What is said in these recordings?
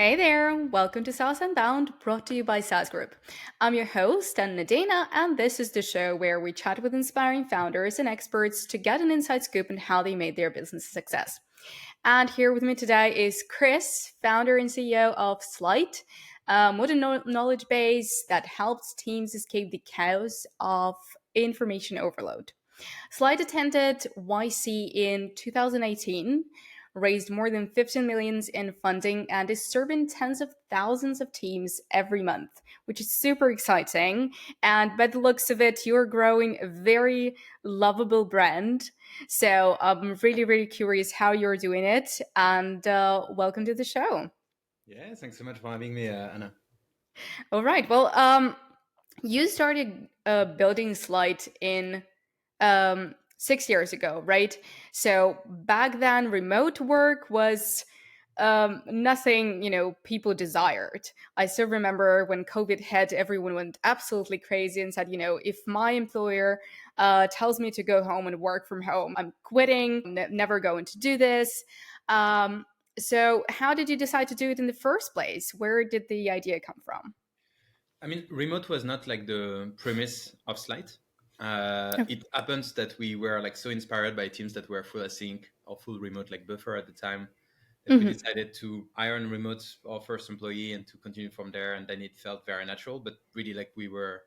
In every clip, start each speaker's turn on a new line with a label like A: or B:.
A: Hey there, welcome to saas.unbound, brought to you by Saas Group. I'm your host, Anna Dana, and this is the show where we chat with inspiring founders and experts to get an inside scoop on how they made their business a success. And here with me today is Chris, founder and CEO of Slight, a modern knowledge base that helps teams escape the chaos of information overload. Slide attended YC in 2018, raised more than 15 millions in funding, and is serving tens of thousands of teams every month, which is super exciting. And by the looks of it, you're growing a very lovable brand. So I'm really, really curious how you're doing it. And welcome to the show.
B: Yeah, thanks so much for having me, Anna.
A: All right. Well, you started building Slide in 6 years ago, right? So back then, remote work was nothing people desired. I still remember when COVID hit, everyone went absolutely crazy and said, if my employer tells me to go home and work from home, I'm quitting. Never going to do this. So how did you decide to do it in the first place? Where did the idea come from?
B: I mean, remote was not like the premise of Slide. It happens that we were like so inspired by teams that were full async or full remote, like Buffer at the time, that we
A: Mhm.
B: decided to hire on remote our first employee and to continue from there. And then it felt very natural, but really like we were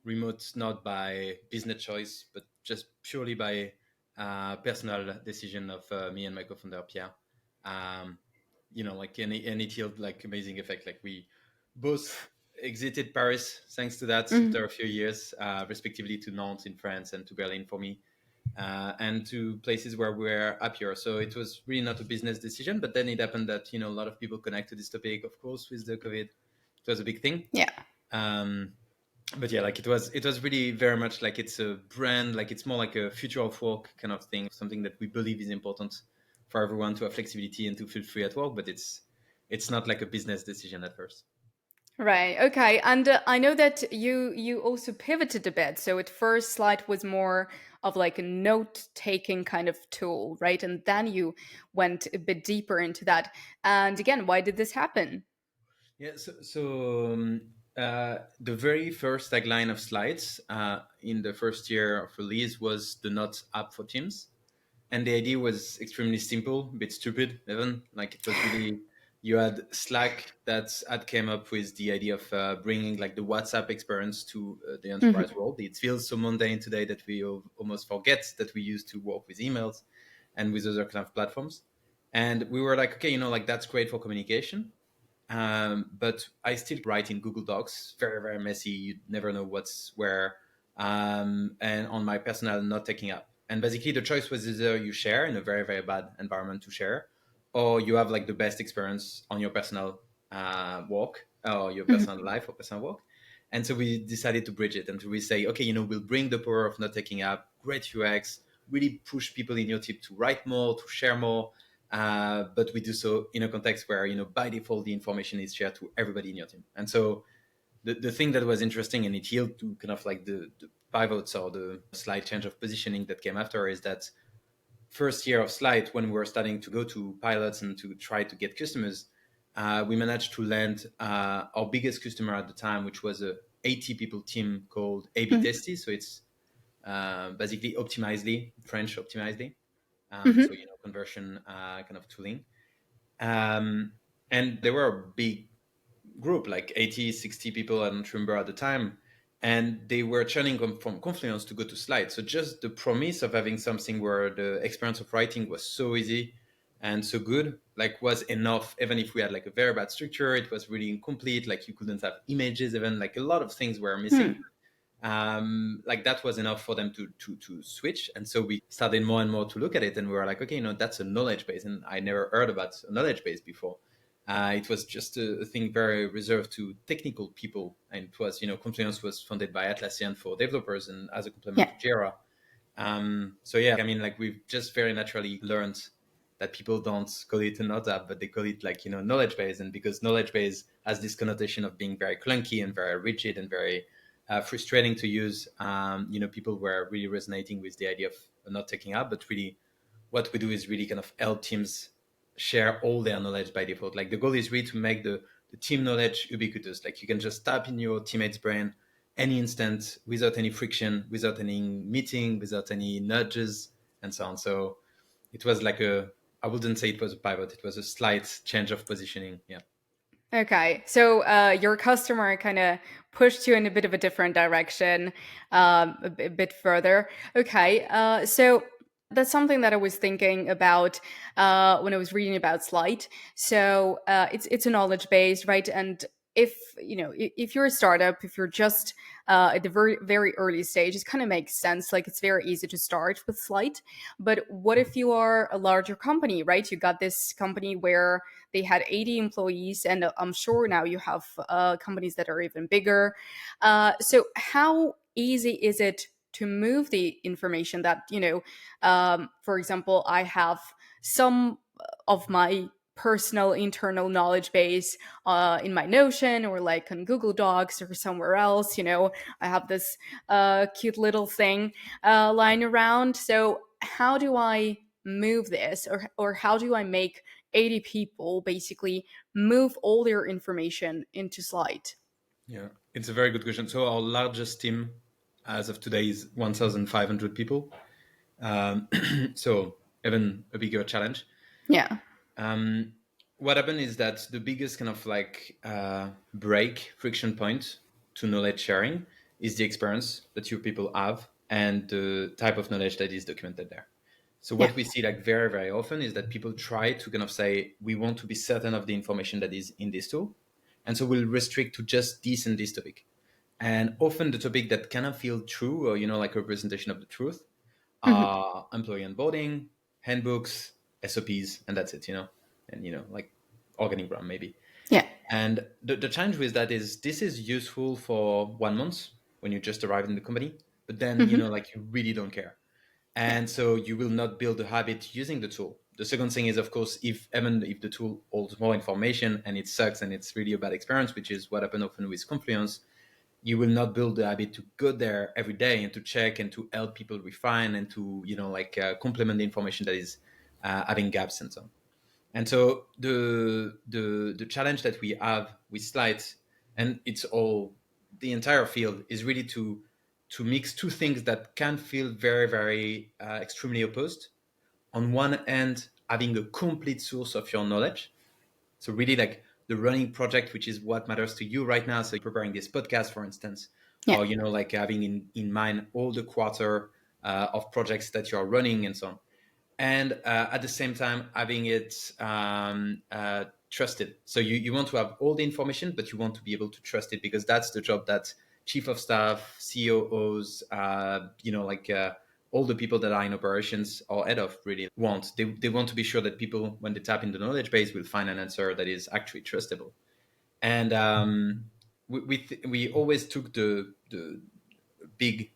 B: remote not by business choice, but just purely by personal decision of me and my co-founder Pierre. Um, like and it yielded like amazing effect. Like we both exited Paris thanks to that
A: Mhm.
B: after a few years, respectively to Nantes in France and to Berlin for me, and to places where we're happier. So it was really not a business decision, but then it happened that a lot of people connect to this topic, of course, with the COVID. It was a big thing.
A: Yeah.
B: Um, but yeah, like it was really very much like it's a brand, like it's more like a future of work kind of thing, something that we believe is important for everyone to have flexibility and to feel free at work, but it's not like a business decision at first.
A: Right. Okay. And I know that you also pivoted a bit. So at first, Slide was more of like a note-taking kind of tool, right? And then you went a bit deeper into that. And again, why did this happen?
B: Yeah, the very first tagline of Slides in the first year of release was the Notes app for Teams. And the idea was extremely simple, a bit stupid even. Like it was really, you had Slack that had came up with the idea of bringing like the WhatsApp experience to the enterprise
A: Mhm.
B: world. It feels so mundane today that we almost forget that we used to work with emails and with other kind of platforms. And we were like, okay, like that's great for communication. But I still write in Google Docs, very, very messy. You never know what's where. And on my personal not taking up. And basically, the choice was either you share in a very, very bad environment to share, or you have like the best experience on your personal work or your
A: Mhm.
B: personal life or personal work. And so we decided to bridge it and to really say, okay, we'll bring the power of not taking up, great UX, really push people in your team to write more, to share more, but we do so in a context where by default the information is shared to everybody in your team. And so the thing that was interesting and it yielded to kind of like the pivots or the slight change of positioning that came after is that first year of Slide, when we were starting to go to pilots and to try to get customers, we managed to land our biggest customer at the time, which was a 80 people team called AB
A: Mhm.
B: Testy. So it's basically Optimizely, French Optimizely. So
A: Mhm.
B: conversion kind of tooling. Um, and they were a big group, like 80, 60 people, I don't remember at the time. And they were churning from Confluence to go to Slide. So just the promise of having something where the experience of writing was so easy and so good, like was enough. Even if we had like a very bad structure, it was really incomplete. Like you couldn't have images, even like a lot of things were missing.
A: Mhm.
B: Like that was enough for them to switch. And so we started more and more to look at it, and we were like, okay, that's a knowledge base, and I never heard about a knowledge base before. It was just a thing very reserved to technical people, and it was, Confluence was funded by Atlassian for developers and as a complement
A: Yeah.
B: to Jira. So yeah, I mean, like we've just very naturally learned that people don't call it a node app, but they call it like knowledge base, and because knowledge base has this connotation of being very clunky and very rigid and very frustrating to use. People were really resonating with the idea of not taking up, but really what we do is really kind of help teams share all their knowledge by default. Like the goal is really to make the team knowledge ubiquitous. Like you can just tap in your teammate's brain any instant without any friction, without any meeting, without any nudges, and so on. So it was like I wouldn't say it was a pivot. It was a slight change of positioning. Yeah.
A: Okay, so your customer kind of pushed you in a bit of a different direction, a bit further. Okay, so that's something that I was thinking about when I was reading about Slide. So it's a knowledge base, right? And if if you're a startup, if you're just at the very early stage, it kind of makes sense. Like it's very easy to start with Slide. But what if you are a larger company, right? You got this company where they had 80 employees, and I'm sure now you have companies that are even bigger. So how easy is it to move the information that for example, I have some of my personal internal knowledge base in my Notion or like on Google Docs or somewhere else. I have this cute little thing lying around. So how do I move this, or how do I make 80 people basically move all their information into Slide?
B: Yeah, it's a very good question. So our largest team as of today is 1,500 people. So even a bigger challenge.
A: Yeah.
B: Um, what happened is that the biggest kind of like break friction point to knowledge sharing is the experience that your people have and the type of knowledge that is documented there. So
A: Yeah.
B: what we see like very, very often is that people try to kind of say, we want to be certain of the information that is in this tool. And so we'll restrict to just this and this topic. And often the topic that cannot feel true or, like a representation of the truth
A: Mhm.
B: are employee onboarding, handbooks, SOPs, and that's it. And, like organigram maybe.
A: Yeah.
B: And the challenge with that is this is useful for 1 month when you just arrived in the company, but then,
A: Mhm.
B: like you really don't care.
A: Yeah.
B: And so you will not build a habit using the tool. The second thing is, of course, if the tool holds more information and it sucks and it's really a bad experience, which is what happened often with Confluence, you will not build the habit to go there every day and to check and to help people refine and to complement the information that is having gaps and so on. And so the challenge that we have with slides, and it's all the entire field, is really to mix two things that can feel very, very extremely opposed. On one end, having a complete source of your knowledge, so really like the running project, which is what matters to you right now. So preparing this podcast, for instance,
A: Yeah.
B: or like having in mind all the quarter of projects that you're running and so on, and at the same time having it trusted. So you want to have all the information, but you want to be able to trust it, because that's the job that chief of staff, COOs, all the people that are in operations or head of really want. They want to be sure that people, when they tap in the knowledge base, will find an answer that is actually trustable. And we always took the big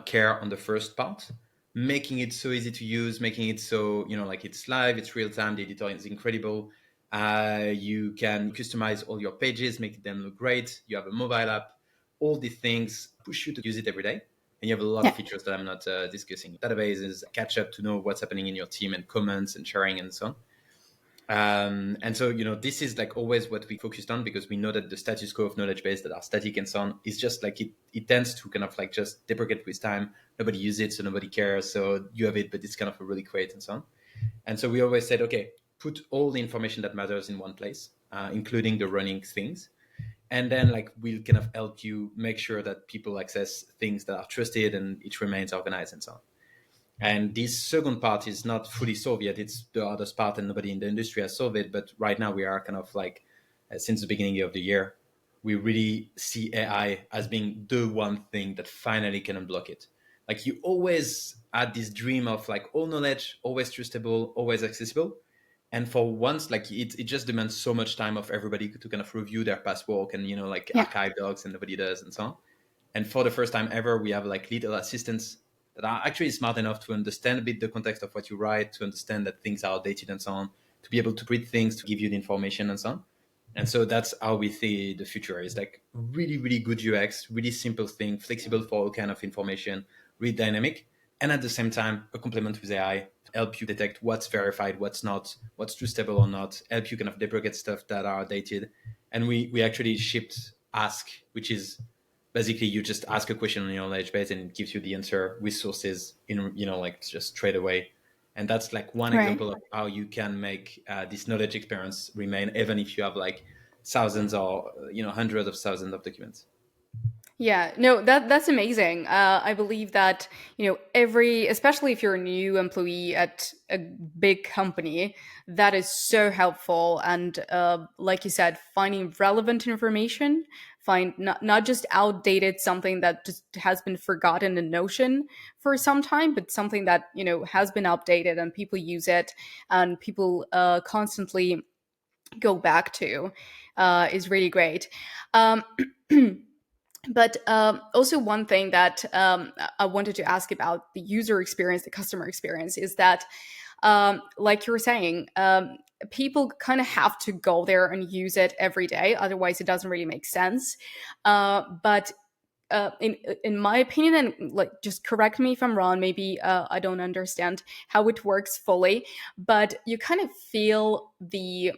B: care on the first part, making it so easy to use, making it so, like it's live, it's real time, the editor is incredible. You can customize all your pages, make them look great. You have a mobile app, all these things push you to use it every day. And you have a lot of
A: Yeah.
B: features that I'm not discussing. Databases, catch up to know what's happening in your team, and comments and sharing and so on. And so, this is like always what we focused on, because we know that the status quo of knowledge base that are static and so on is just like it tends to kind of like just deprecate with time. Nobody uses it, so nobody cares. So you have it, but it's kind of a really great and so on. And so we always said, okay, put all the information that matters in one place, including the running things. And then like we'll kind of help you make sure that people access things that are trusted and it remains organized and so on. And this second part is not fully solved yet. It's the hardest part, and nobody in the industry has solved it. But right now, we are kind of like, since the beginning of the year, we really see AI as being the one thing that finally can unblock it. Like you always had this dream of like all knowledge, always trustable, always accessible. And for once, like it just demands so much time of everybody to kind of review their past work and, like
A: Yeah.
B: archive docs, and nobody does and so on. And for the first time ever, we have like little assistants that are actually smart enough to understand a bit the context of what you write, to understand that things are outdated and so on, to be able to read things, to give you the information and so on. And so that's how we see the future is like really, really good UX, really simple thing, flexible for all kind of information, really dynamic, and at the same time, a complement with AI help you detect what's verified, what's not, what's too stable or not, help you kind of deprecate stuff that are dated. And we actually shipped Ask, which is basically you just ask a question on your knowledge base and it gives you the answer with sources in, like just straight away. And that's like one
A: Right.
B: example of how you can make this knowledge experience remain, even if you have like thousands or hundreds of thousands of documents.
A: Yeah, no, that's amazing. I believe that every, especially if you're a new employee at a big company, that is so helpful. And like you said, finding relevant information, find not just outdated something that just has been forgotten in Notion for some time, but something that has been updated and people use it and people constantly go back to, is really great. Um, But also, one thing that I wanted to ask about the user experience, the customer experience, is that, like you were saying, people kind of have to go there and use it every day. Otherwise, it doesn't really make sense. But in my opinion, and like, just correct me if I'm wrong. Maybe I don't understand how it works fully, but you kind of feel the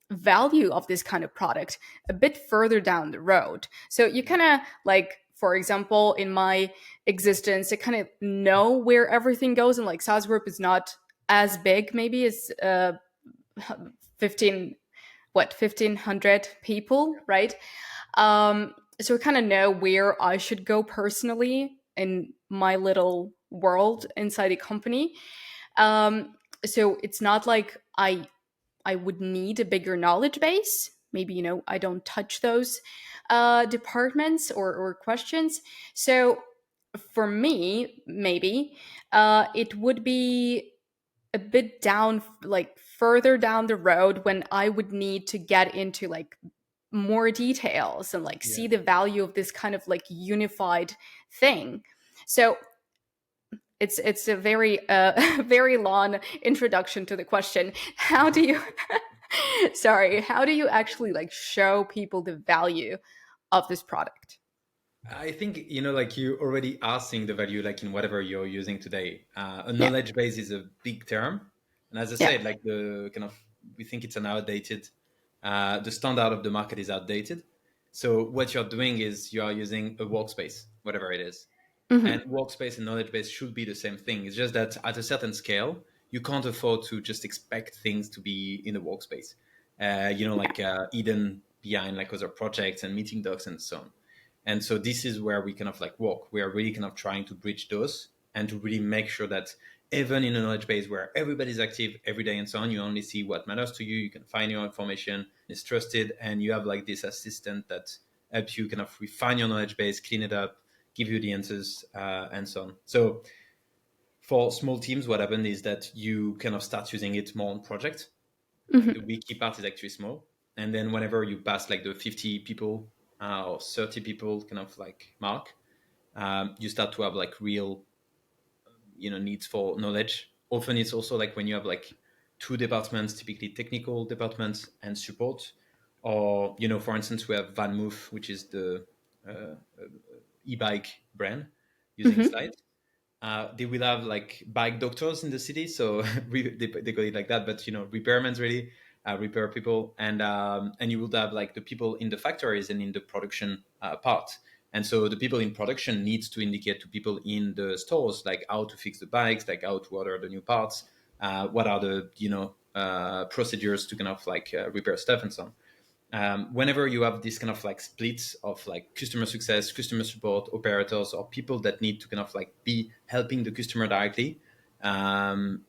A: value of this kind of product a bit further down the road. So you kind of like, for example, in my existence, I kind of know where everything goes, and like SaaS Group is not as big, maybe as 15, what, 1,500 people, right? So I kind of know where I should go personally in my little world inside a company. So it's not like I would need a bigger knowledge base. Maybe, I don't touch those departments or questions. So for me, maybe it would be a bit down, like further down the road, when I would need to get into like more details and like
B: Yeah.
A: see the value of this kind of like unified thing. So it's a very very long introduction to the question. How do you sorry, how do you actually like show people the value of this product?
B: I think like you already are seeing the value, like in whatever you're using today. A
A: Yeah.
B: knowledge base is a big term, and as I
A: Yeah.
B: said, like the kind of we think it's an outdated. The standard of the market is outdated. So what you're doing is you are using a workspace, whatever it is, and
A: Hmm.
B: workspace and knowledge base should be the same thing. It's just that at a certain scale, you can't afford to just expect things to be in a workspace. Like hidden behind like other projects and meeting docs and so on. And so this is where we kind of like work. We are really kind of trying to bridge those and to really make sure that even in a knowledge base where everybody's active every day and so on, you only see what matters to you. You can find your information, it's trusted, and you have like this assistant that helps you kind of refine your knowledge base, clean it up, give you the answers, and so on. So for small teams, what happened is that you kind of start using it more on project. Like the
A: Hmm.
B: wiki part is actually small, and then whenever you pass like the 50 people or 30 people kind of like mark, you start to have like real needs for knowledge. Often it's also like when you have like two departments, typically technical departments and support, or for instance we have VanMoof, which is the uh, e-bike brand using
A: Hmm.
B: slides. They will have like bike doctors in the city, so they call it like that. But repairmen's really repair people, and you would have like the people in the factories and in the production part. And so the people in production needs to indicate to people in the stores like how to fix the bikes, like how to order the new parts, what are the procedures to kind of like repair stuff and so on. Whenever you have this kind of like splits of like customer success, customer support, operators, or people that need to kind of like be helping the customer directly, and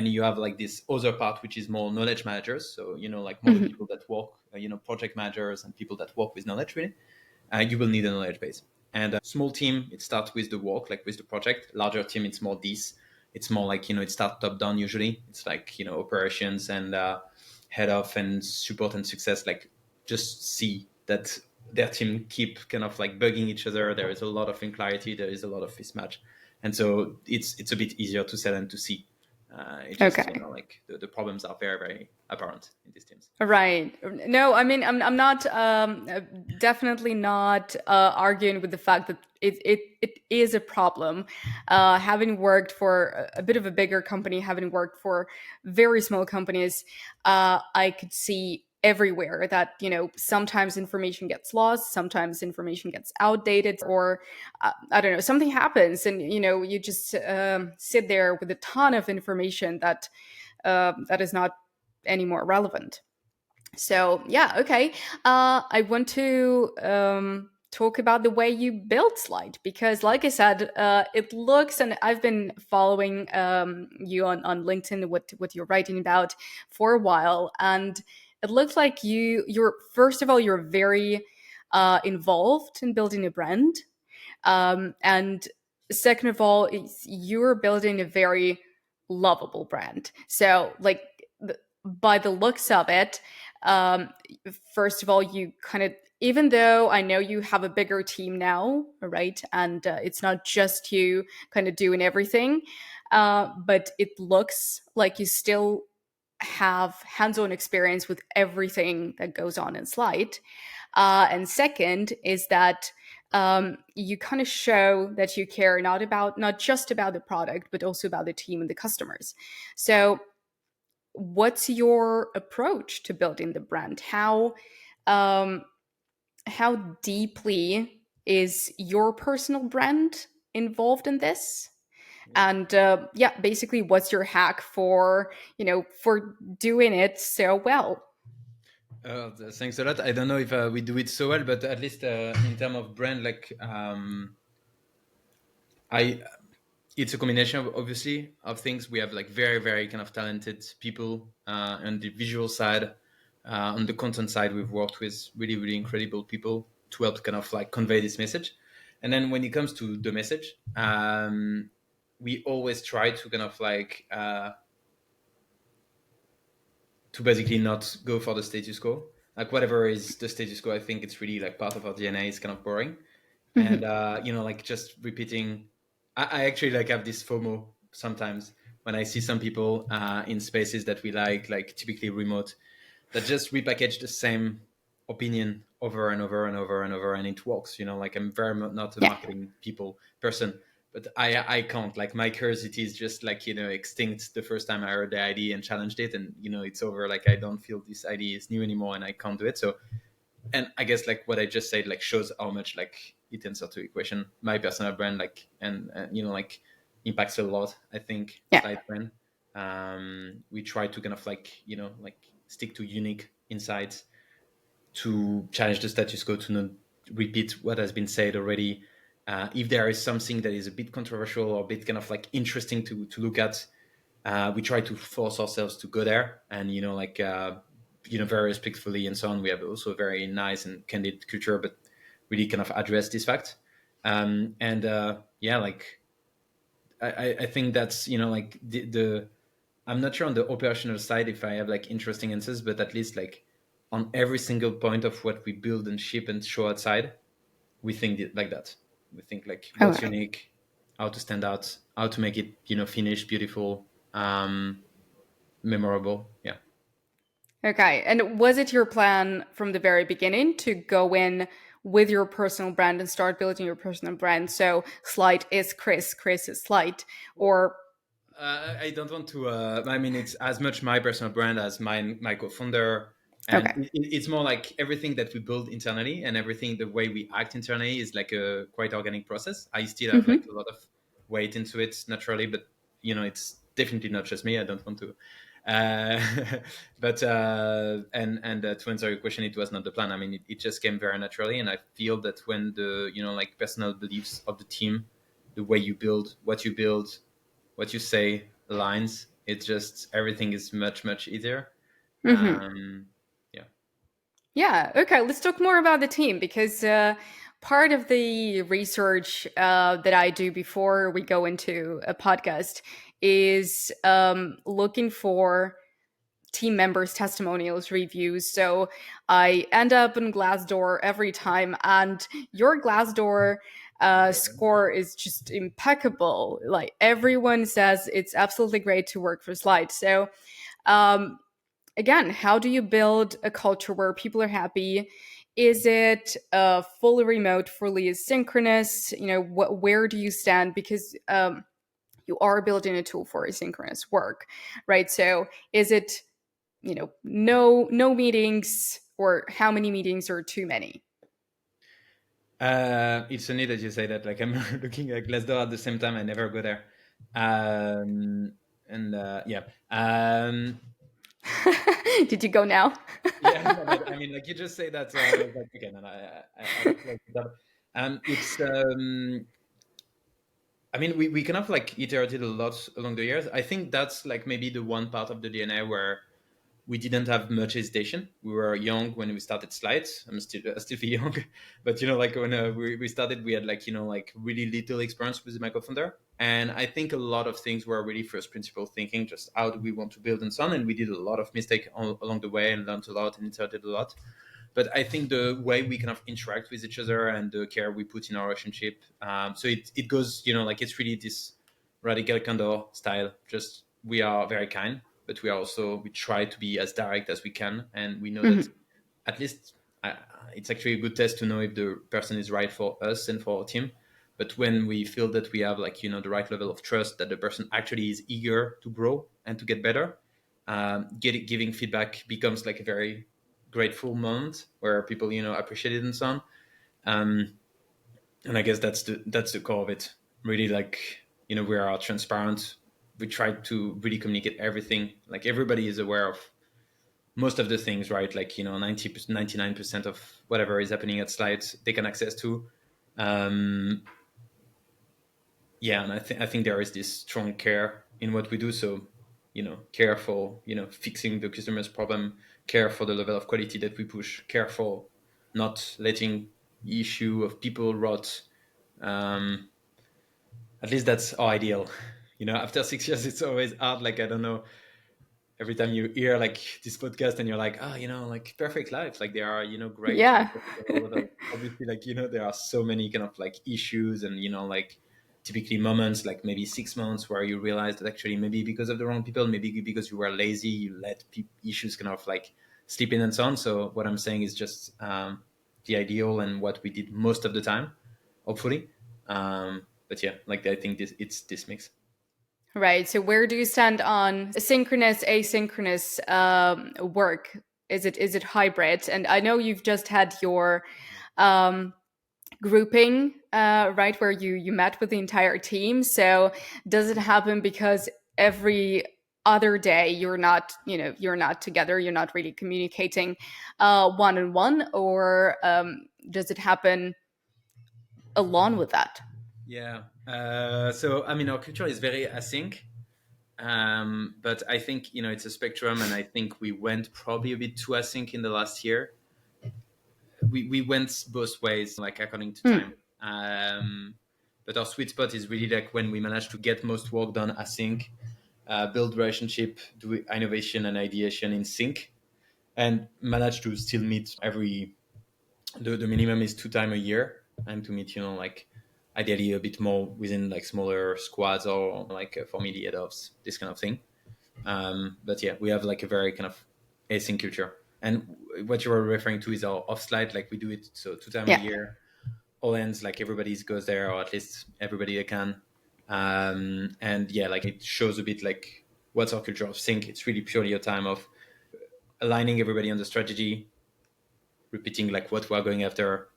B: you have like this other part which is more knowledge managers. So like more the
A: Hmm.
B: people that work, project managers and people that work with knowledge really. You will need a knowledge base. And small team, it starts with the work, like with the project. Larger team, it's more this. It's more like it starts top down usually. It's like operations and head off and support and success. Like just see that their team keep kind of like bugging each other. There is a lot of unclarity. There is a lot of mismatch, and so it's a bit easier to sell and to see. It's just,
A: Okay.
B: like the problems are very, very apparent in these teams.
A: Right. No, I mean, I'm not definitely not arguing with the fact that it is a problem. Having worked for a bit of a bigger company, having worked for very small companies, I could see everywhere that, sometimes information gets lost, sometimes information gets outdated, or I don't know, something happens, and you just sit there with a ton of information that is not any more relevant. So yeah, okay. I want to talk about the way you build Slide, because, like I said, it looks, and I've been following you on LinkedIn, what you're writing about for a while, and it looks like you're, first of all, you're very involved in building a brand, and second of all, you're building a very lovable brand. So, like, by the looks of it, um, first of all, you kind of, even though I know you have a bigger team now, right? And it's not just you kind of doing everything, but it looks like you still have hands on experience with everything that goes on in Slide. And second is that you kind of show that you care not just about the product, but also about the team and the customers. So, what's your approach to building the brand? Um, how deeply is your personal brand involved in this? And yeah, basically, what's your hack for for doing it so well?
B: Thanks a lot. I don't know if we do it so well, but at least in terms of brand, like I it's a combination of, obviously, of things. We have like very, very kind of talented people on the visual side. On the content side, we've worked with really, really incredible people to help kind of like convey this message. And then when it comes to the message, we always try to kind of like to basically not go for the status quo. Like whatever is the status quo, I think it's really like part of our DNA is kind of boring. And
A: Mhm.
B: like just repeating. I actually like have this FOMO sometimes when I see some people in spaces that we like typically remote, that just repackage the same opinion over and over and over and over, and it works. Like I'm very not a
A: Yeah.
B: marketing people person, but I can't. Like my curiosity is just like extinct the first time I heard the idea and challenged it, and it's over. Like I don't feel this idea is new anymore, and I can't do it. So, and I guess like what I just said like shows how much like it answers to the question. My personal brand like and like impacts a lot. I think
A: Yeah.
B: Slide brand. We try to kind of like like stick to unique insights, to challenge the status quo, to not repeat what has been said already. If there is something that is a bit controversial or a bit kind of like interesting to look at, we try to force ourselves to go there, and like very respectfully and so on. We have also a very nice and candid culture, but really kind of address this fact. And yeah, like I think that's like the I'm not sure on the operational side if I have like interesting answers, but at least like on every single point of what we build and ship and show outside, we think like that. We think like
A: All
B: what's
A: right.
B: unique, how to stand out, how to make it finished, beautiful, memorable. Yeah.
A: Okay. And was it your plan from the very beginning to go in with your personal brand and start building your personal brand? So Slide is Chris, Chris is Slide, or
B: I don't want to. I mean, it's as much my personal brand as my co-founder, and
A: okay.
B: it's more like everything that we build internally and everything the way we act internally is like a quite organic process. I still have like
A: Hmm.
B: a lot of weight into it naturally, but it's definitely not just me. I don't want to. Uh, but and to answer your question, it was not the plan. I mean, it just came very naturally, and I feel that when the like personal beliefs of the team, the way you build, what you say aligns, it's just everything is much easier.
A: Hmm.
B: um yeah.
A: Yeah. Okay. Let's talk more about the team, because part of the research that I do before we go into a podcast is looking for team members' testimonials, reviews. So I end up in Glassdoor every time, and your Glassdoor score is just impeccable. Like everyone says it's absolutely great to work for Slide. So um, again, how do you build a culture where people are happy? Is it fully remote, fully asynchronous? Where do you stand? Because you are building a tool for asynchronous work, right? So is it no meetings, or how many meetings are too many?
B: It's funny that you say that. Like I'm looking at Glassdoor at the same time. I never go there. And yeah,
A: Did you go now?
B: yeah. No, but I mean, like you just say that, so I was like, okay, and I'll close it up. It's I mean, we kind of like iterated a lot along the years. I think that's like maybe the one part of the DNA where we didn't have much hesitation. We were young when we started Slides. I still feel young, but like when we started, we had like like really little experience with the microfounder, and I think a lot of things were really first principle thinking, just how do we want to build and so on. And we did a lot of mistake along the way and learned a lot and iterated a lot. But I think the way we kind of interact with each other and the care we put in our relationship, so it goes, like it's really this radical candor style. Just we are very kind, but we try to be as direct as we can, and we know that
A: Mhm.
B: at least it's actually a good test to know if the person is right for us and for our team. But when we feel that we have like the right level of trust, that the person actually is eager to grow and to get better, giving feedback becomes like a very grateful moment where people appreciate it and so on. Um, and I guess that's the core of it. Really, like we are transparent. We try to really communicate everything. Like everybody is aware of most of the things, right? Like 99% of whatever is happening at Slides they can access to. Um, yeah, and I think there is this strong care in what we do. So care for fixing the customer's problem, care for the level of quality that we push, care for not letting issue of people rot. um, at least that's our ideal. After 6 years it's always hard. Like I don't know, every time you hear like this podcast and you're like, oh, like perfect life, like there are great
A: Yeah.
B: obviously, like there are so many kind of like issues and like typically moments like maybe 6 months where you realize that actually maybe because of the wrong people, maybe because you were lazy, you let issues kind of like slip in and so on. So what I'm saying is just the ideal and what we did most of the time, hopefully. But yeah, like I think it's this mix.
A: Right. So where do you stand on synchronous, asynchronous work? Is it hybrid? And I know you've just had your um, grouping, right, where you met with the entire team. So does it happen because every other day you're not together, you're not really communicating one on one, or does it happen along with that?
B: Yeah. So I mean, our culture is very async, but I think it's a spectrum, and I think we went probably a bit too async in the last year. We went both ways, like according to
A: Hmm.
B: time. But our sweet spot is really like when we manage to get most work done async, build relationship, do innovation and ideation in sync, and manage to still meet every the minimum is 2 times a year, and to meet like ideally a bit more within like smaller squads or like for me the head offs, this kind of thing. But yeah, we have like a very kind of async culture. And what you were referring to is our off slide. Like we do it so 2 times a
A: Yeah.
B: year, all ends, like everybody goes there, or at least everybody that can. And yeah, like it shows a bit like what's our culture of sync. It's really purely a time of aligning everybody on the strategy, repeating like what we're going after,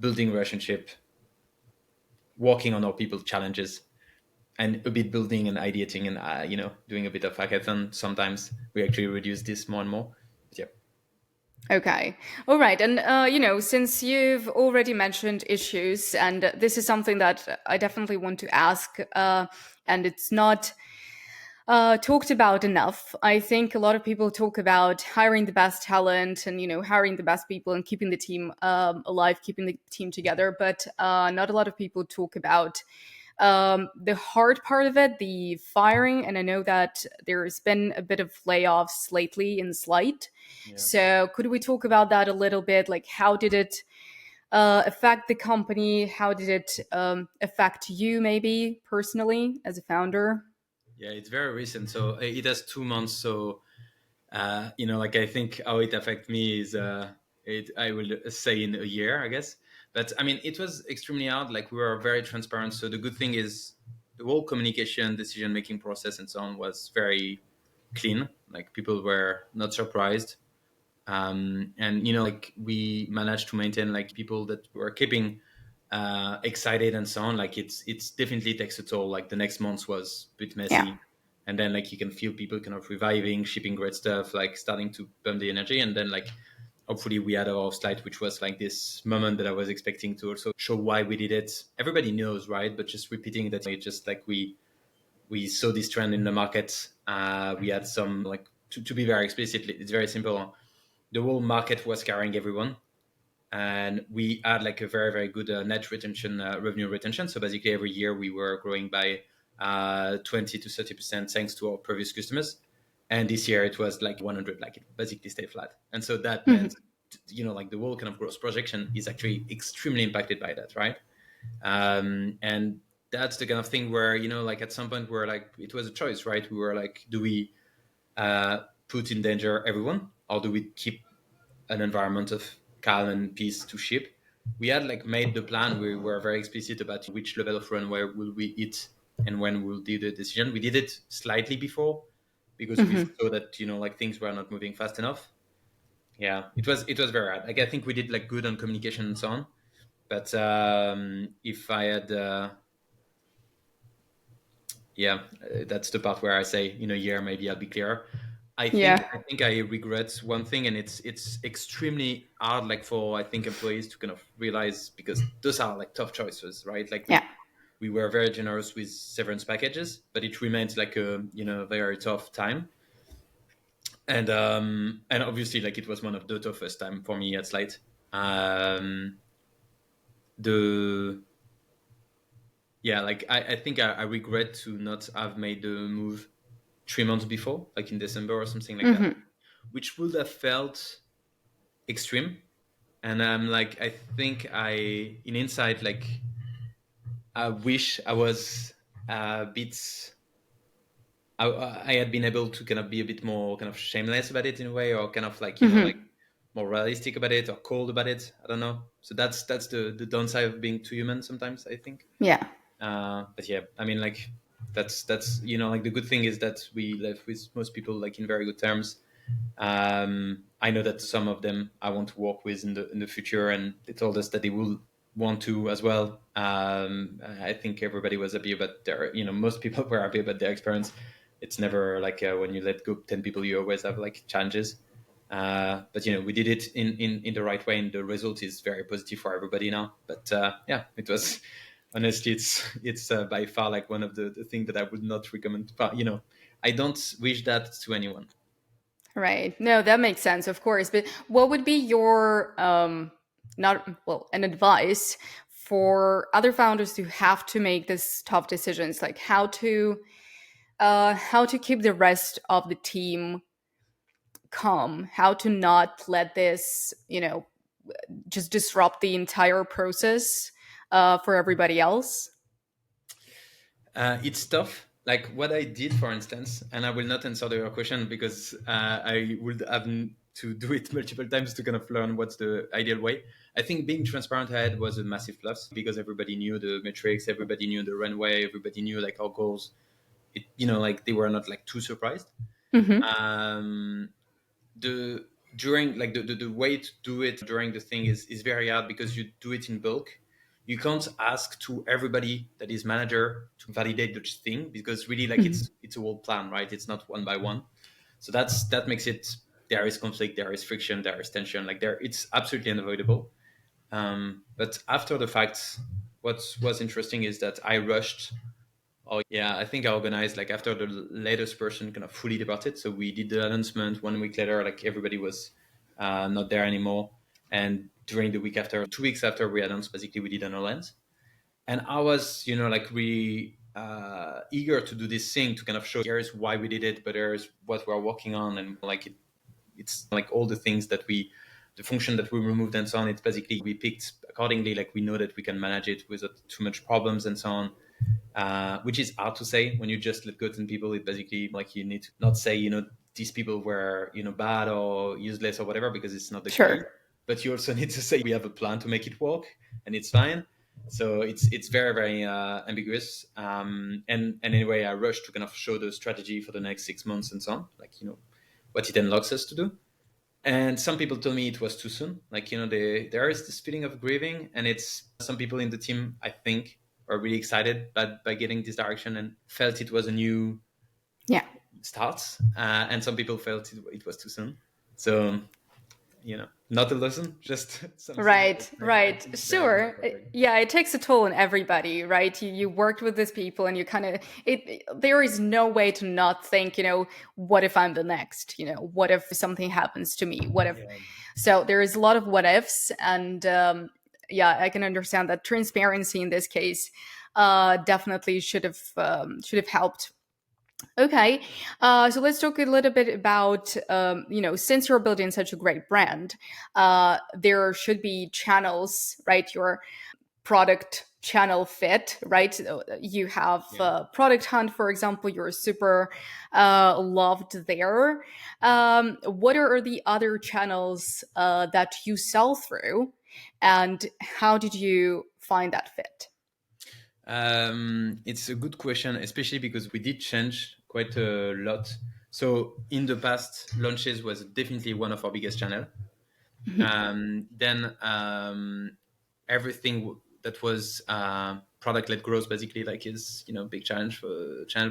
B: building relationship, working on our people challenges, and a bit building and ideating and doing a bit of hackathon. Sometimes we actually reduce this more and more. But yeah.
A: Okay. All right. And, since you've already mentioned issues, and this is something that I definitely want to ask, and it's not talked about enough. I think a lot of people talk about hiring the best talent and, hiring the best people and keeping the team alive, keeping the team together. But not a lot of people talk about the hard part of it, the firing. And I know that there's been a bit of layoffs lately in Slide.
B: Yeah.
A: So could we talk about that a little bit? Like, how did it affect the company? How did it affect you, maybe personally as a founder?
B: Yeah, it's very recent. So it has 2 months. So like I think how it affected me is it I will say in a year, I guess. But I mean, it was extremely hard. Like we were very transparent. So the good thing is the whole communication, decision making process, and so on was very clean. Like people were not surprised. And like we managed to maintain like people that were keeping excited and so on. Like it's definitely takes a toll. Like the next month was a bit
A: Yeah.
B: messy, and then like you can feel people kind of reviving, shipping great stuff, like starting to pump the energy. And then like hopefully we had our slide, which was like this moment that I was expecting to also show why we did it. Everybody knows, right? But just repeating that, it just like we saw this trend in the market. We had some like to be very explicit, it's very simple. The whole market was carrying everyone, and we had like a very very good net retention, revenue retention. So basically every year we were growing by 20 to 30% thanks to our previous customers, and this year it was like 100, like it basically stayed flat. And so that
A: Mhm.
B: meant like the whole kind of growth projection is actually extremely impacted by that, right? And that's the kind of thing where like at some point we're like, it was a choice, right? We were like, do we put in danger everyone, or do we keep an environment of calm and peace to ship? We had like made the plan. We were very explicit about which level of runway will we hit and when we'll do the decision. We did it slightly before because we
A: Mhm.
B: saw that like things were not moving fast enough. Yeah, it was very hard. Like I think we did like good on communication and so on. But if I had yeah, that's the part where I say in a year maybe I'll be clearer. I think
A: Yeah.
B: I think I regret one thing, and it's extremely hard, like for I think employees to kind of realize, because those are like tough choices, right? Like
A: Yeah.
B: we were very generous with severance packages, but it remains like a very tough time, and obviously like it was one of the toughest time for me at Slate. Um, the Yeah, like I think I regret to not have made the move 3 months before, like in December or something like that,
A: Mhm.
B: which would have felt extreme. And I'm like, I think in inside, like, I wish I was a bit, I had been able to kind of be a bit more kind of shameless about it in a way, or kind of like, like
A: Mhm.
B: more realistic about it or cold about it. I don't know. So that's the downside of being too human sometimes, I think.
A: Yeah.
B: But yeah, I mean, like that's like the good thing is that we live with most people like in very good terms. I know that some of them I want to work with in the future, and they told us that they will want to as well. I think everybody was happy about their, most people were happy about their experience. It's never like when you let go 10 people, you always have like challenges. But we did it in the right way, and the result is very positive for everybody now. But yeah, it was honestly, it's by far like one of the things that I would not recommend. But I don't wish that to anyone.
A: Right. No, that makes sense, of course. But what would be your not well, an advice for other founders who have to make this tough decisions, like how to keep the rest of the team calm, how to not let this, just disrupt the entire process for everybody else?
B: It's tough. Like what I did, for instance, and I will not answer your question because I would have to do it multiple times to kind of learn what's the ideal way. I think being transparent ahead was a massive plus because everybody knew the metrics, everybody knew the runway, everybody knew like our goals. Like they were not like too surprised.
A: Hmm.
B: Um, the during like the way to do it during the thing is very hard because you do it in bulk. You can't ask to everybody that is manager to validate the thing because really like
A: Hmm.
B: it's a whole plan, right? It's not one by one. So that makes it, there is conflict, there is friction, there is tension, like there it's absolutely unavoidable. But after the fact, what was interesting is that I rushed. Oh yeah, I think I organized like after the latest person kind of fully departed. So we did the announcement 1 week later, like everybody was not there anymore. And during the week after, 2 weeks after we announced, basically we did an Orleans. And I was, like really eager to do this thing to kind of show here's why we did it, but here's what we're working on, and like it's like all the things that we the function that we removed and so on, it's basically we picked accordingly. Like we know that we can manage it without too much problems and so on. Which is hard to say when you just let go 10 people. It basically like you need to not say, these people were, bad or useless or whatever, because it's not the case.
A: Sure.
B: But you also need to say we have a plan to make it work and it's fine. So it's very, very ambiguous. And anyway, I rushed to kind of show the strategy for the next 6 months and so on, like, what it unlocks us to do. And some people told me it was too soon. Like, there is this feeling of grieving, and it's some people in the team, I think, are really excited by getting this direction and felt it was a new
A: Yeah.
B: start. And some people felt it was too soon. So, not a lesson, just something.
A: Right,
B: I
A: right.
B: think
A: Sure. Yeah, it takes a toll on everybody, right? You worked with these people and you kind of there is no way to not think, what if I'm the next? What if something happens to me? What if
B: Yeah.
A: So there is a lot of what ifs, and yeah, I can understand that transparency in this case definitely should have helped. Okay, so let's talk a little bit about since you're building such a great brand, there should be channels, right? Your product channel fit, right? So you have Product Hunt, for example. You're super loved there. What are the other channels that you sell through, and how did you find that fit?
B: It's a good question, especially because we did change quite a lot. So in the past, launches was definitely one of our biggest channel. Then everything that was product-led growth basically like is big channel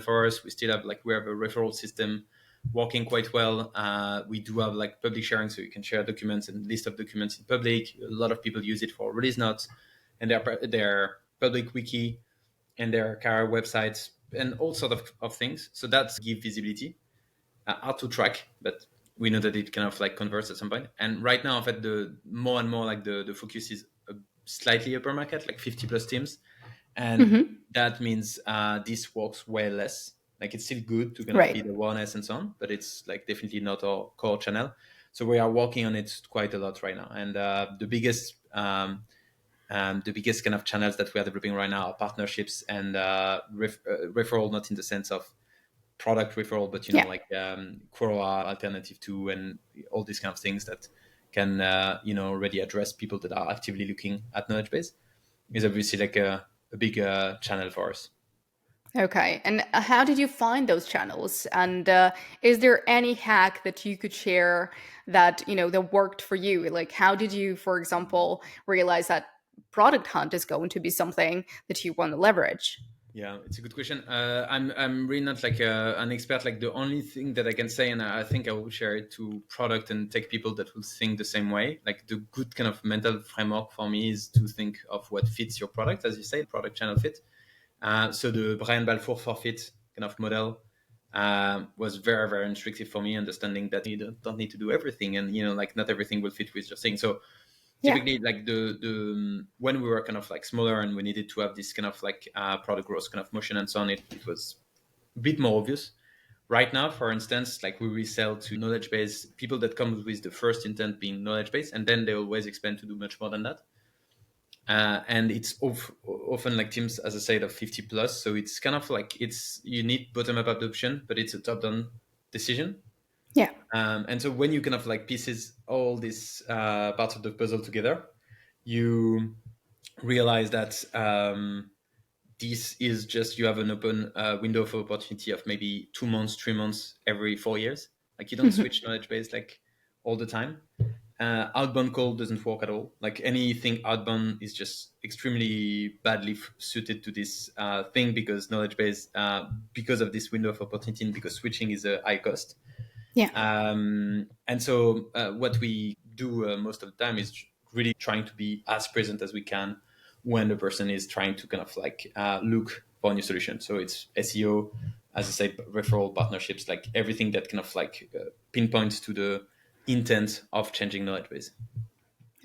B: for us. We still have we have a referral system working quite well. We do have public sharing, so you can share documents and list of documents in public. A lot of people use it for release notes and their public wiki and their career websites and all sort of things. So that's give visibility, hard to track, but we know that it kind of converts at some point. And right now, in fact, the more and more the focus is a slightly upper market, like 50 plus teams. And that means this works way less. It's still good to kind of
A: Right.
B: build awareness and so on, but it's definitely not our core channel. So we are working on it quite a lot right now. And the biggest kind of channels that we are developing right now are partnerships and referral, not in the sense of product referral, but Quora, Alternative 2, and all these kind of things that can already address people that are actively looking at knowledge base is obviously a big channel for us.
A: Okay. And how did you find those channels? And is there any hack that you could share that worked for you? Like, how did you, for example, realize that Product Hunt is going to be something that you want to leverage?
B: Yeah, it's a good question. I'm really not an expert. The only thing that I can say, and I think I will share it to product and tech people that will think the same way. The good kind of mental framework for me is to think of what fits your product, as you say, product channel fit. So the Brian Balfour for fit kind of model was very, very instructive for me, understanding that you don't need to do everything, and not everything will fit with your thing. So typically, the when we were kind of smaller and we needed to have this kind of product growth kind of motion and so on, it was a bit more obvious. Right now, for instance, we resell to knowledge base people that come with the first intent being knowledge base, and then they always expand to do much more than that. And it's often teams, as I said, of 50 plus. So it's kind of you need bottom up adoption, but it's a top down decision.
A: Yeah.
B: And so when you kind of pieces all these parts of the puzzle together, you realize that this is just, you have an open window of opportunity of maybe 2 months, 3 months every 4 years. You don't switch knowledge base all the time. Outbound call doesn't work at all. Anything outbound is just extremely badly suited to this thing, because knowledge base, because of this window of opportunity, and because switching is a high cost.
A: Yeah.
B: And so what we do most of the time is really trying to be as present as we can when the person is trying to kind of look for a new solution. So it's SEO, as I said, referral, partnerships, everything that kind of pinpoints to the intent of changing knowledge base.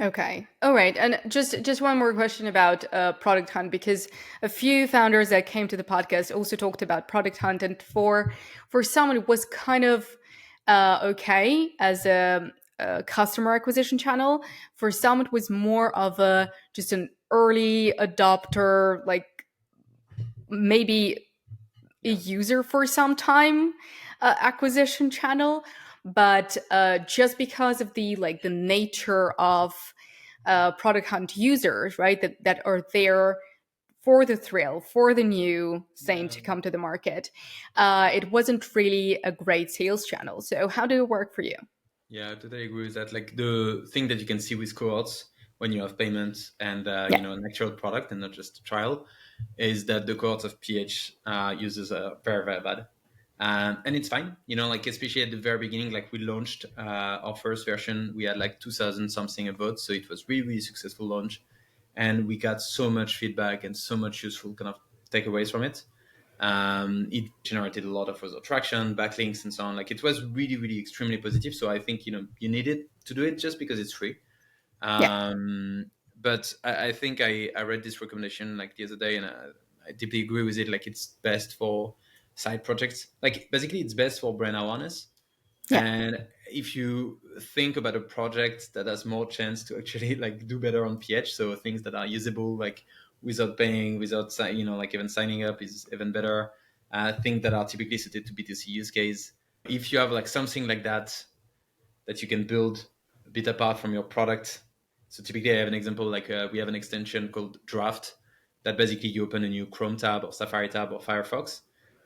A: Okay. All right. And just one more question about Product Hunt, because a few founders that came to the podcast also talked about Product Hunt, and for someone it was kind of okay as a customer acquisition channel. For some, it was more of a just an early adopter, like maybe a
B: Yeah.
A: user for some time acquisition channel. But just because of the nature of product hunt users, right, that are there for the thrill, for the new thing
B: Yeah.
A: to come to the market, it wasn't really a great sales channel. So how do it work for you?
B: Yeah, I totally agree with that. Like the thing that you can see with cohorts when you have payments and
A: Yeah,
B: an actual product and not just a trial, is that the cohorts of PH users are very very bad, and it's fine. Like especially at the very beginning, like we launched our first version, we had like 2,000 something votes, so it was really really successful launch, and we got so much feedback and so much useful kind of takeaways from it. It generated a lot of user traction, backlinks, and so on. Like it was really, really extremely positive. So I think you needed to do it just because it's free.
A: yeah,
B: But I think I read this recommendation like the other day, and I deeply agree with it. Like it's best for side projects. Like basically, it's best for brand awareness.
A: yeah.
B: And if you think about a project that has more chance to actually like do better on PH, so things that are usable, like without paying, without like even signing up is even better. Things that are typically suited to B2C use case. If you have like something like that you can build a bit apart from your product. So typically, I have an example like we have an extension called Draft that basically you open a new Chrome tab or Safari tab or Firefox,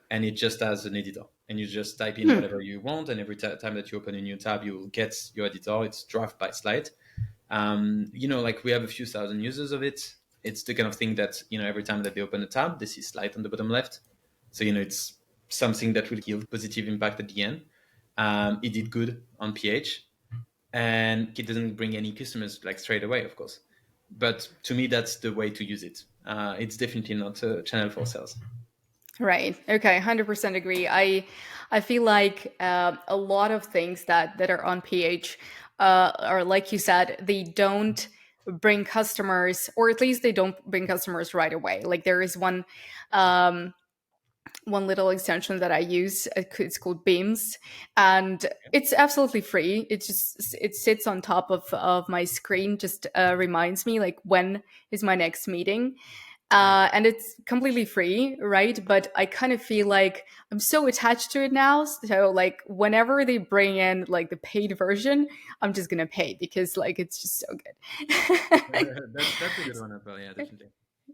B: and it just has an editor, and you just type in
A: Hmm.
B: whatever you want, and every time that you open a new tab, you will get your editor. It's Draft by Slide. Like we have a few thousand users of it. It's the kind of thing that every time that they open a tab, they see Slide on the bottom left. So it's something that will yield positive impact at the end. It did good on PH, and it doesn't bring any customers like straight away, of course. But to me, that's the way to use it. It's definitely not a channel for sales.
A: Right. Okay. 100% agree. I feel like a lot of things that are on PH are like you said, they don't bring customers, or at least they don't bring customers right away. Like there is um, one little extension that I use. It's called Beams, and it's absolutely free. It sits on top of my screen, just reminds me like when is my next meeting,
B: Right.
A: and it's completely free, right? But I kind of feel like I'm so attached to it now. So like whenever they bring in like the paid version, I'm just gonna pay because like it's just so good.
B: That's a good one as well. Yeah, definitely.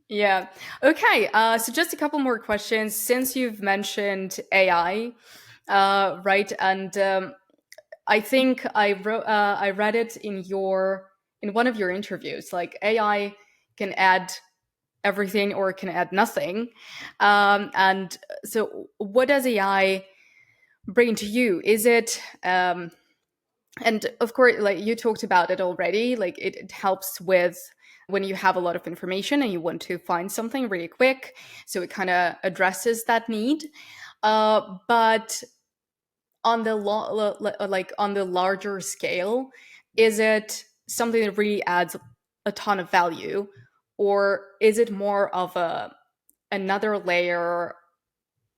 A: Yeah. Okay. So just a couple more questions. Since you've mentioned AI, right? And I think I read it in one of your interviews. Like AI can add everything or it can add nothing. And so, what does AI bring to you? Is it and of course, like you talked about it already, like it helps with when you have a lot of information and you want to find something really quick, so it kind of addresses that need. But on the like on the larger scale, is it something that really adds a ton of value, or is it more of a another layer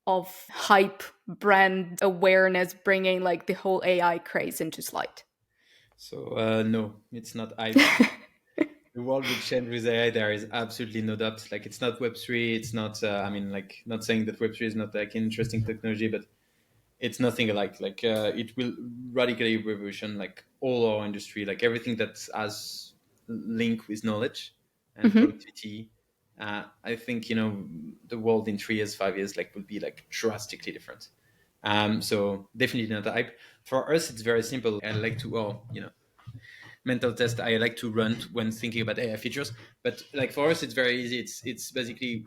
A: of hype, brand awareness, bringing like the whole AI craze into light?
B: So no, it's not hype. The world will change with AI. There is absolutely no doubt. Like it's not Web3. It's not. I mean, like not saying that Web3 is not like interesting technology, but it's nothing alike. Like it will radically revolution like all our industry, like everything that has link with knowledge and
A: Hmm.
B: productivity. I think the world in 3 years, 5 years, like will be like drastically different. So definitely not the hype. For us, it's very simple. I like to, mental test I like to run when thinking about AI features. But like for us, it's very easy. It's basically,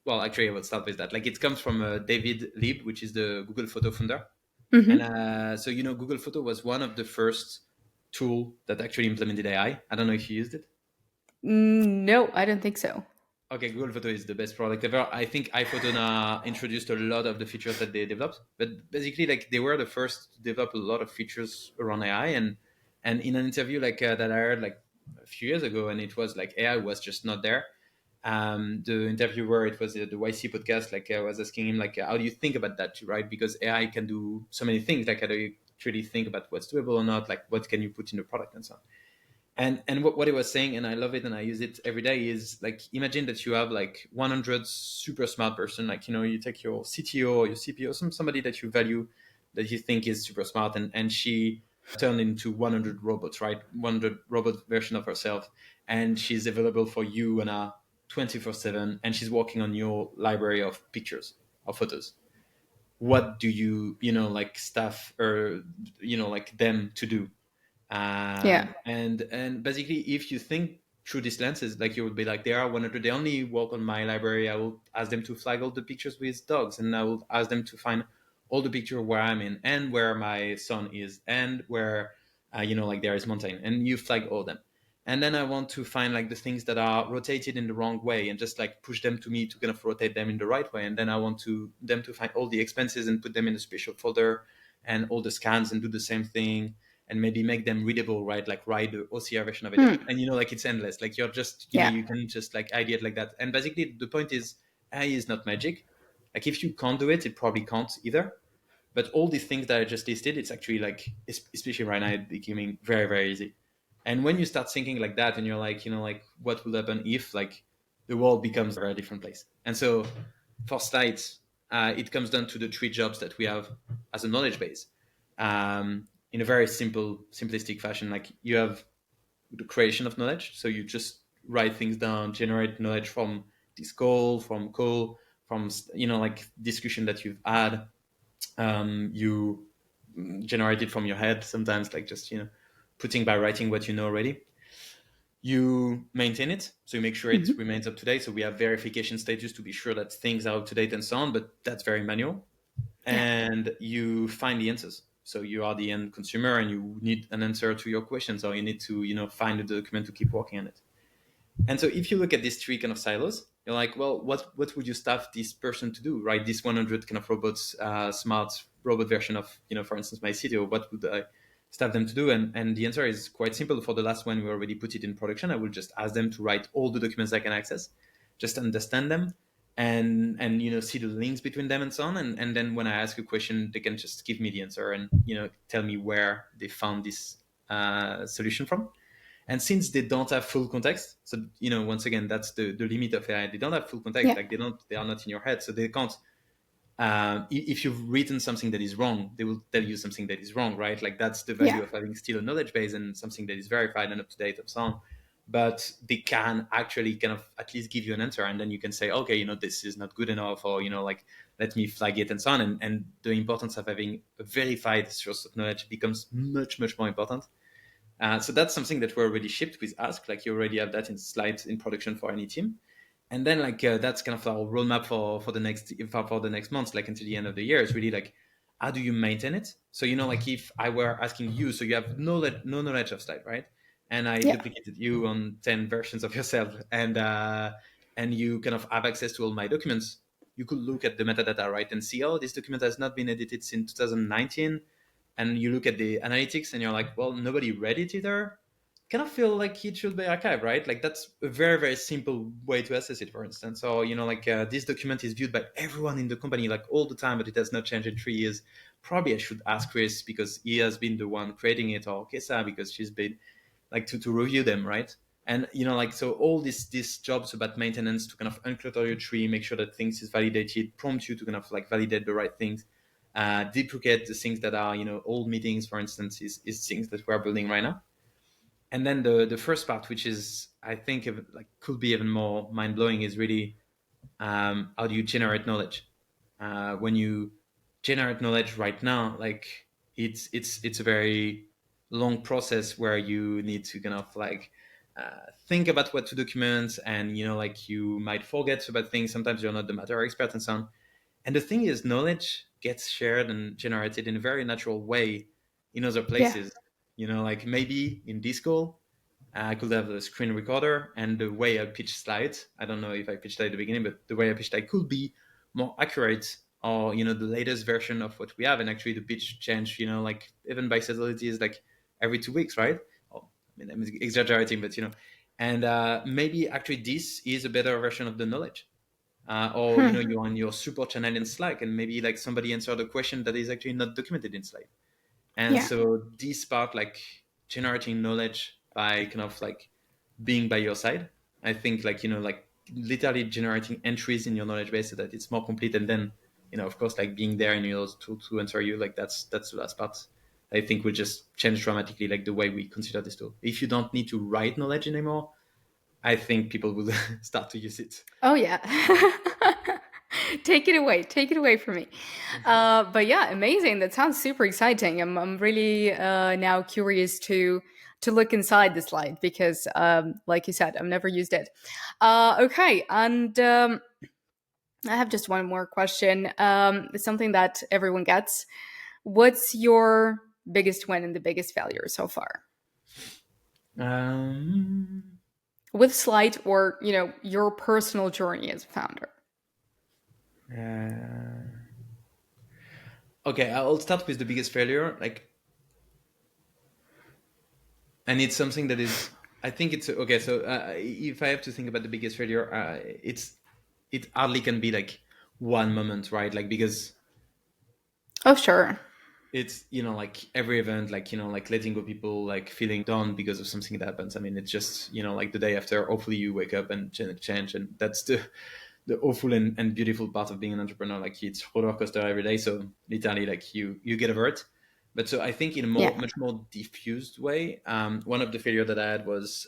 B: well, actually, I will start with that. Like it comes from David Lieb, which is the Google Photo founder, and
A: Hmm.
B: so Google Photo was one of the first tool that actually implemented AI. I don't know if you used it.
A: No, I don't think so.
B: Okay, Google Photo is the best product ever. I think iPhoto now introduced a lot of the features that they developed, but basically, like they were the first to develop a lot of features around AI. And in an interview like that I heard like a few years ago, and it was like AI was just not there. The interviewer, it was the YC podcast, like I was asking him like, how do you think about that, right? Because AI can do so many things. Like, how do you truly think about what's doable or not, like what can you put in the product and so on. And what he was saying, and I love it and I use it every day, is like, imagine that you have like 100 super smart person, like, you take your CTO or your CPO, somebody that you value, that you think is super smart, and she turned into 100 robots, right? 100 robot version of herself, and she's available for you and 24/7, and she's working on your library of pictures or photos. What do like staff or like them to do?
A: Yeah.
B: And basically, if you think through these lenses, like, you would be like, they are 100, they only work on my library, I will ask them to flag all the pictures with dogs, and I will ask them to find all the picture where I'm in and where my son is and where like there is mountain, and you flag all them. And then I want to find like the things that are rotated in the wrong way and just like push them to me to kind of rotate them in the right way. And then I want them to find all the expenses and put them in a special folder, and all the scans, and do the same thing, and maybe make them readable, right? Like write the OCR version of it.
A: Hmm.
B: And like, it's endless. Like, you're just,
A: Yeah.
B: you can just like ideate like that. And basically the point is, AI is not magic. Like, if you can't do it, it probably can't either. But all these things that I just listed, it's actually like, especially right now, it's becoming very, very easy. And when you start thinking like that, and you're like, like, what will happen if like the world becomes a very different place? And so for slides, it comes down to the three jobs that we have as a knowledge base. In a very simplistic fashion, like, you have the creation of knowledge. So you just write things down, generate knowledge from this call, from like discussion that you've had. You generate it from your head sometimes, like, just putting by writing what you know already. You maintain it, so you make sure it
A: Mhm.
B: remains up to date. So we have verification stages to be sure that things are up to date and so on, but that's very manual.
A: Yeah.
B: And you find the answers. So you are the end consumer, and you need an answer to your questions, or you need to find the document to keep working on it. And so if you look at these three kind of silos, you're like, well, what would you staff this person to do, right? This 100 kind of robots, smart robot version of, for instance, my CTO, what would I staff them to do? And the answer is quite simple. For the last one, we already put it in production. I will just ask them to write all the documents I can access, just understand them, and see the links between them and so on. And then when I ask a question, they can just give me the answer, and tell me where they found this solution from. And since they don't have full context, so once again, that's the limit of AI. They don't have full context,
A: Yeah.
B: like, they are not in your head, so they can't. If you've written something that is wrong, they will tell you something that is wrong, right? Like, that's the value
A: Yeah.
B: of having still a knowledge base and something that is verified and up to date and so on. But they can actually kind of at least give you an answer, and then you can say, okay, this is not good enough, or like, let me flag it and so on. And the importance of having a verified source of knowledge becomes much, much more important. So that's something that we already shipped with Ask. Like, you already have that in slides in production for any team. And then, like, that's kind of our roadmap for the next months, like until the end of the year. It's really like, how do you maintain it? So like, if I were asking you, so you have no knowledge of slide, right? And I
A: Yeah.
B: duplicated you on 10 versions of yourself, and you kind of have access to all my documents. You could look at the metadata, right, and see, oh, this document has not been edited since 2019. And you look at the analytics, and you're like, well, nobody read it either. Kind of feel like it should be archived, right? Like, that's a very, very simple way to assess it, for instance. So like, this document is viewed by everyone in the company, like, all the time, but it has not changed in 3 years. Probably I should ask Chris, because he has been the one creating it, or Kesa, because she's been like, to review them, right? And like, so all these jobs about maintenance, to kind of unclutter your tree, make sure that things is validated, prompt you to kind of like validate the right things, deprecate the things that are old meetings, for instance, is things that we're building right now. And then the first part, which is, I think, like, could be even more mind-blowing, is really, how do you generate knowledge? When you generate knowledge right now, like, it's a very long process, where you need to kind of like, think about what to document, and like, you might forget about things. Sometimes you're not the matter expert and so on. And the thing is, knowledge gets shared and generated in a very natural way in other
A: Yeah.
B: places. Like, maybe in this call, I could have a screen recorder, and the way I pitch slides, I don't know if I pitched at the beginning, but the way I pitched, I could be more accurate, or the latest version of what we have. And actually, the pitch change, like, even by subtleties, like, every 2 weeks, right? Oh, I mean, I'm exaggerating, but and maybe actually this is a better version of the knowledge. Or
A: Hmm.
B: you're on your support channel in Slack, and maybe like somebody answered a question that is actually not documented in Slack. And
A: Yeah.
B: so this part, like generating knowledge by kind of like being by your side, I think like, like literally generating entries in your knowledge base so that it's more complete. And then, of course, like being there in your to answer you, like that's the last part. I think will just change dramatically like the way we consider this tool. If you don't need to write knowledge anymore, I think people will start to use it.
A: Oh yeah. Take it away. Take it away from me. But yeah, amazing. That sounds super exciting. I'm really now curious to look inside the slide because, like you said, I've never used it. Okay, and I have just one more question. It's something that everyone gets. What's your biggest win and the biggest failure so far?
B: Um,
A: With Slide or, your personal journey as a founder.
B: uh, okay, I'll start with the biggest failure. Like, and it's something that is, I think it's okay. So if I have to think about the biggest failure, it hardly can be like one moment, right? Like because
A: Oh, sure.
B: it's like every event, like like letting go people, like feeling down because of something that happens. I mean, it's just like the day after. Hopefully, you wake up and change, and that's the awful and beautiful part of being an entrepreneur. Like it's roller coaster every day. So literally, like you get over it. But so I think in a
A: Yeah.
B: much more diffused way, one of the failure that I had was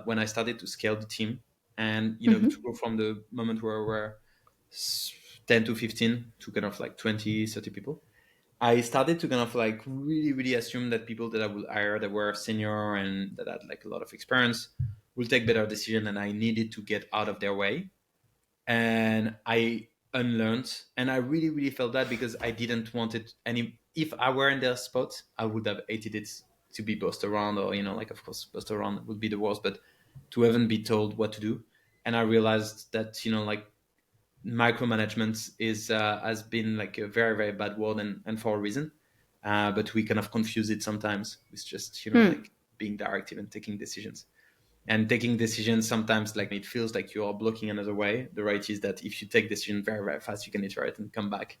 B: when I started to scale the team, and to
A: Hmm.
B: go from the moment where we're 10 to 15 to kind of like 20, 30 people. I started to kind of like really, really assume that people that I would hire that were senior and that had like a lot of experience will take better decision, and I needed to get out of their way. And I unlearned, and I really, really felt that because I didn't want it any. If I were in their spot, I would have hated it to be bossed around, or like of course bossed around would be the worst, but to even be told what to do. And I realized that like micromanagement is has been like a very, very bad word, and for a reason. But we kind of confuse it sometimes with just
A: Hmm.
B: like being directive and taking decisions. And taking decisions sometimes, like it feels like you are blocking another way. The right is that if you take decision very, very fast, you can iterate and come back.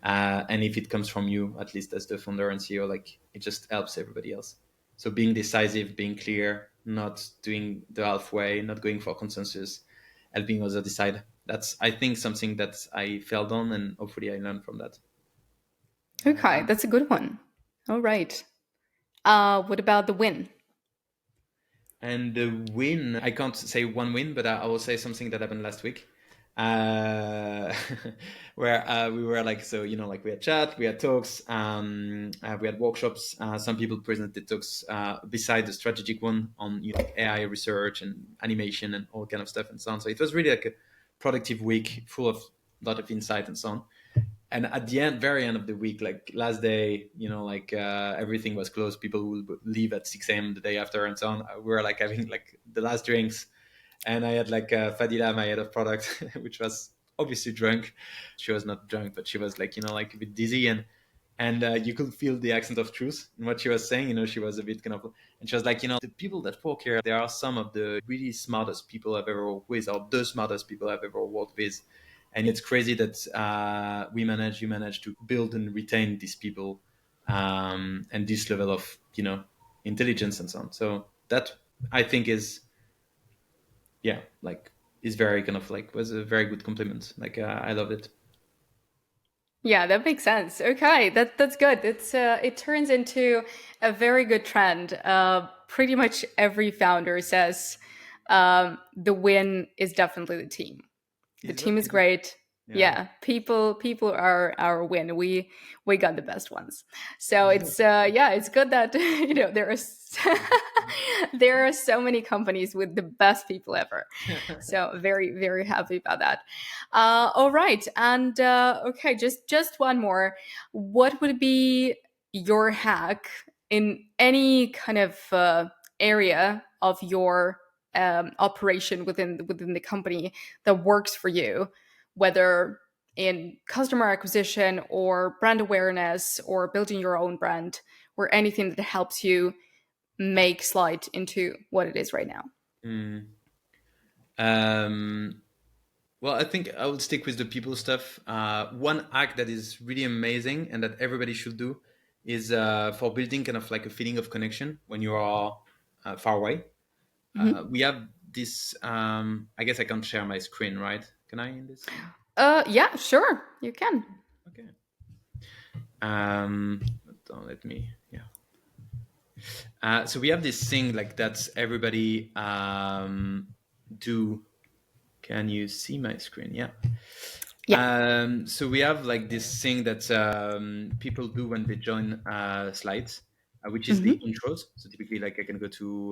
B: And if it comes from you, at least as the founder and CEO, like it just helps everybody else. So being decisive, being clear, not doing the halfway, not going for consensus, helping others decide. That's, I think, something that I failed on, and hopefully I learned from that.
A: Okay, that's a good one. All right. What about the win?
B: And the win, I can't say one win, but I will say something that happened last week. Uh, where we were like, so, like we had chat, we had talks, we had workshops. Some people presented talks beside the strategic one on like AI research and animation and all kind of stuff and so on. So it was really like a productive week full of a lot of insight and so on. And at the end, very end of the week, like last day, like everything was closed. People would leave at 6 a.m. the day after and so on. We were like having like the last drinks, and I had like Fadila, my head of product, which was obviously drunk. She was not drunk, but she was like like a bit dizzy, and you could feel the accent of truth in what she was saying. She was a bit kind of, and she was like, the people that work here, they are some of the really smartest people I've ever worked with, or the smartest people I've ever worked with. And it's crazy that you manage to build and retain these people, and this level of intelligence and so on. So that, I think, is, yeah, like, is very kind of like, was a very good compliment. Like I loved it.
A: Yeah, that makes sense. Okay, that's good. It turns into a very good trend. Pretty much every founder says the win is definitely the team. The
B: Is that,
A: team is
B: is it?
A: great.
B: Yeah.
A: Yeah, people are our win. We got the best ones. So it's yeah, it's good that there are there are so many companies with the best people ever. So very very happy about that. All right, and okay, just one more. What would be your hack in any kind of area of your operation within the company that works for you, whether in customer acquisition or brand awareness or building your own brand or anything that helps you make Slide into what it is right now?
B: Mm. Um, well, I think I would stick with the people stuff. One hack that is really amazing and that everybody should do is for building kind of like a feeling of connection when you are far away.
A: Hmm.
B: We have this. I guess I can't share my screen, right? Can I in this?
A: Yeah, sure, you can.
B: Okay. Um, don't let me. Yeah. So we have this thing like that's everybody do. Can you see my screen? Yeah.
A: Yeah.
B: So we have like this thing that people do when they join slides, which is the
A: Hmm.
B: intros. So typically, like I can go to,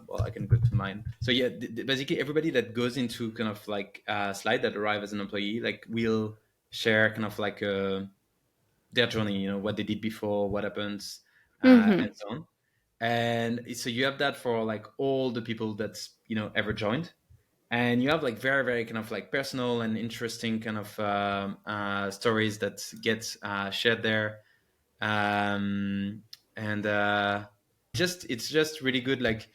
B: well, I can go to mine. So yeah, basically everybody that goes into kind of like a slide that arrive as an employee, like will share kind of like their journey, what they did before, what happens,
A: Hmm.
B: and so on. And so you have that for like all the people that's ever joined, and you have like very very kind of like personal and interesting kind of stories that get shared there, and just it's just really good, like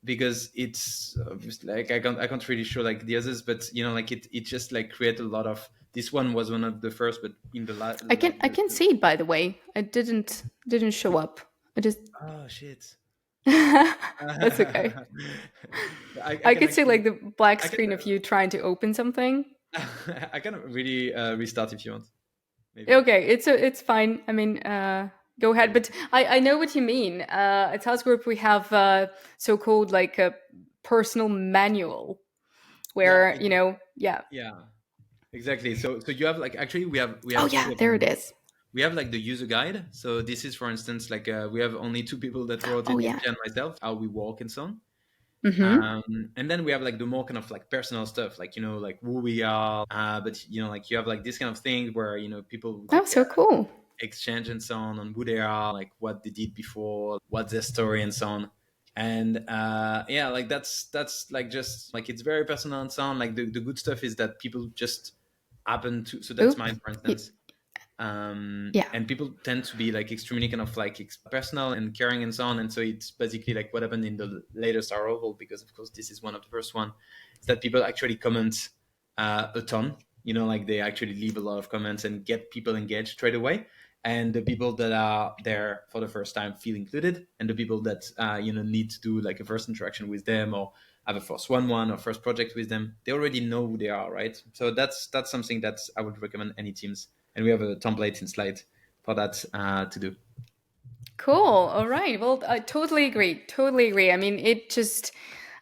B: because it's like I can't really show like the others, but like it just like create a lot of. This one was one of the first, but in the like
A: I can see it, by the way. It didn't show up. I just
B: oh shit.
A: that's okay.
B: I
A: I
B: can
A: could see like
B: actually
A: the black
B: I can
A: screen of you trying to open something.
B: I can really restart if you want, maybe.
A: Okay, it's fine. I mean, go ahead. But I know what you mean. At House Group, we have so-called like a personal manual
B: Yeah,
A: where yeah.
B: yeah, exactly. So you have like actually we have
A: Oh
B: two
A: yeah,
B: of
A: there it
B: them.
A: is.
B: We have like the user guide. So this is, for instance, like we have only two people that wrote
A: Oh
B: it,
A: yeah.
B: Jen and myself, how we walk and so on.
A: Mm-hmm.
B: And then we have like the more kind of like personal stuff, like like who we are. But like you have like this kind of thing where people
A: Oh,
B: like
A: so cool.
B: exchange and so on who they are, like what they did before, what's their story and so on. And yeah, like that's like just like it's very personal and so on. Like the good stuff is that people just happen to. So that's
A: Oop.
B: mine, for
A: Y-
B: instance.
A: Yeah.
B: And people tend to be like extremely kind of like personal and caring and so on. And so it's basically like what happened in the latest arrival, because of course this is one of the first one, is that people actually comment a ton. Like they actually leave a lot of comments and get people engaged straight away. And the people that are there for the first time feel included, and the people that need to do like a first interaction with them or have a first one or first project with them, they already know who they are, right? So that's something that I would recommend any teams, and we have a template in slide for that to do.
A: Cool. All right. Well, I totally agree. Totally agree. I mean, it just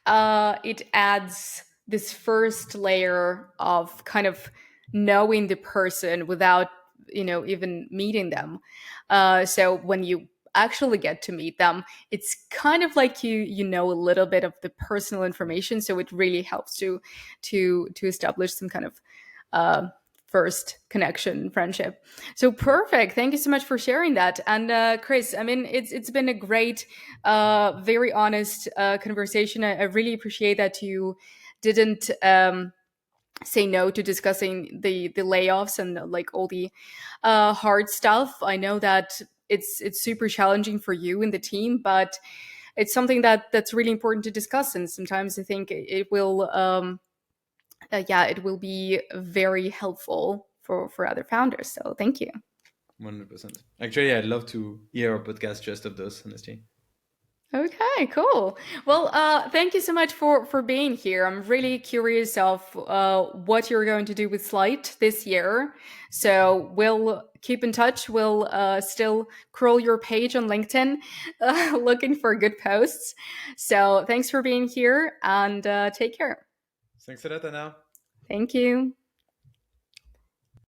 A: it adds this first layer of kind of knowing the person without even meeting them. So when you actually get to meet them, it's kind of like you know a little bit of the personal information. So it really helps to establish some kind of uh, first connection, friendship. So perfect. Thank you so much for sharing that. And Chris, I mean, it's been a great, very honest conversation. I really appreciate that you didn't say no to discussing the layoffs and like all the hard stuff. I know that it's super challenging for you and the team, but it's something that's really important to discuss. And sometimes I think it will yeah, it will be very helpful for other founders. So thank you.
B: 100%. Actually, I'd love to hear a podcast just of those, honestly.
A: Okay, cool. Well, thank you so much for being here. I'm really curious of what you're going to do with Slight this year. So we'll keep in touch. We'll still crawl your page on LinkedIn, looking for good posts. So thanks for being here and take care.
B: Thanks a lot, Anna.
A: Thank you.